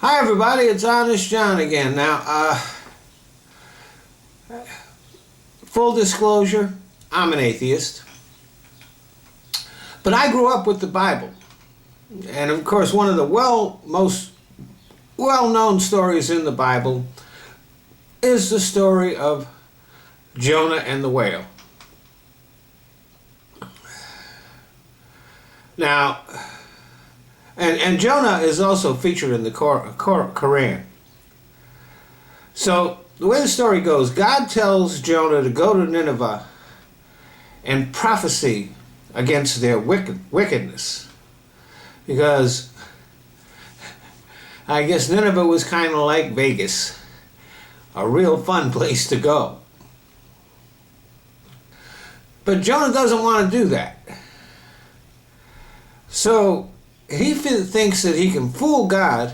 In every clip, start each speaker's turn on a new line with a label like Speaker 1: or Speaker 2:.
Speaker 1: Hi everybody, it's Honest John again. Now, full disclosure, I'm an atheist. But I grew up with the Bible. And of course, one of the most well-known stories in the Bible is the story of Jonah and the whale. Now, and Jonah is also featured in the Quran. So, the way the story goes, God tells Jonah to go to Nineveh and prophesy against their wickedness. Because I guess Nineveh was kind of like Vegas, a real fun place to go. But Jonah doesn't want to do that. So he thinks that he can fool God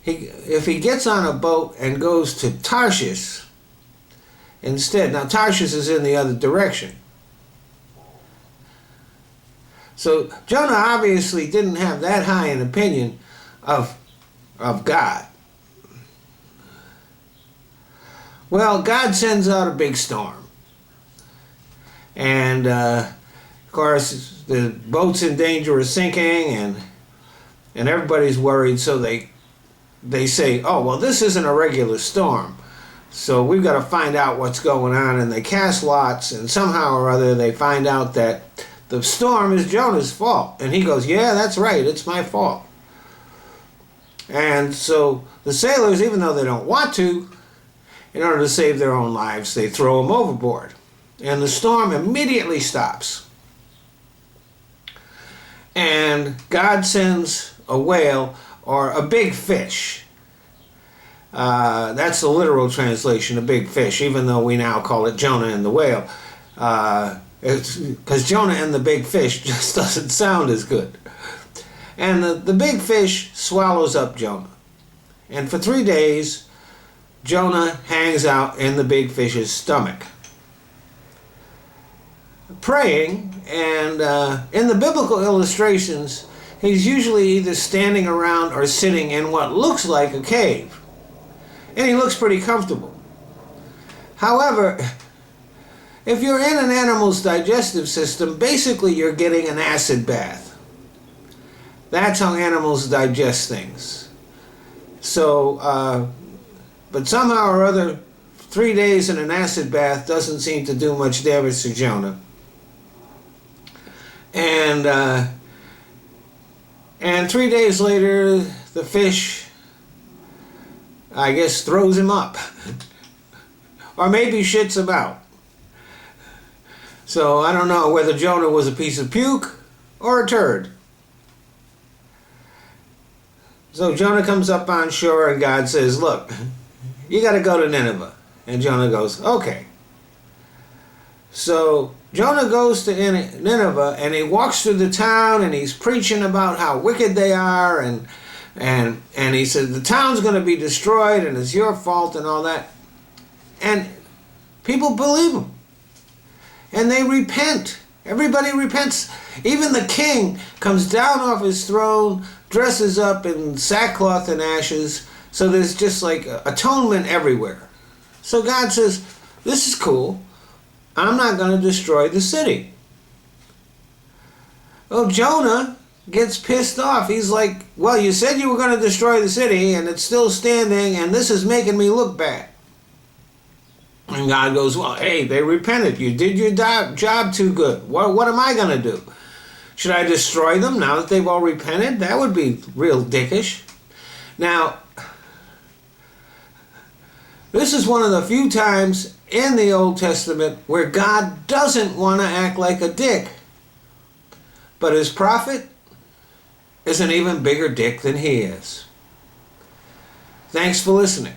Speaker 1: if he gets on a boat and goes to Tarshish instead. Now Tarshish is in the other direction. So Jonah obviously didn't have that high an opinion of God. Well, God sends out a big storm. And of course the boat's in danger of sinking, and everybody's worried, so they say, oh, well, this isn't a regular storm, so we've got to find out what's going on. And they cast lots, and somehow or other they find out that the storm is Jonah's fault. And he goes, yeah, that's right, it's my fault. And so the sailors, even though they don't want to, in order to save their own lives, they throw him overboard. And the storm immediately stops. And God sends a whale, or a big fish. That's the literal translation, a big fish, even though we now call it Jonah and the whale. Because Jonah and the big fish just doesn't sound as good. And the big fish swallows up Jonah. And for 3 days, Jonah hangs out in the big fish's stomach, praying. And in the biblical illustrations, he's usually either standing around or sitting in what looks like a cave. And he looks pretty comfortable. However, if you're in an animal's digestive system, basically you're getting an acid bath. That's how animals digest things. So, but somehow or other, 3 days in an acid bath doesn't seem to do much damage to Jonah. And 3 days later, the fish, I guess, throws him up. Or maybe shits him out. So I don't know whether Jonah was a piece of puke or a turd. So Jonah comes up on shore and God says, look, you got to go to Nineveh. And Jonah goes, okay. So Jonah goes to Nineveh, and he walks through the town, and he's preaching about how wicked they are, and he says the town's going to be destroyed and it's your fault and all that. And people believe him. And they repent. Everybody repents. Even the king comes down off his throne, dresses up in sackcloth and ashes. So there's just like atonement everywhere. So God says, this is cool. I'm not going to destroy the city. Well, Jonah gets pissed off. He's like, well, you said you were going to destroy the city, and it's still standing, and this is making me look bad. And God goes, well, hey, they repented. You did your job too good. What am I going to do? Should I destroy them now that they've all repented? That would be real dickish. Now, this is one of the few times in the Old Testament where God doesn't want to act like a dick. But his prophet is an even bigger dick than he is. Thanks for listening.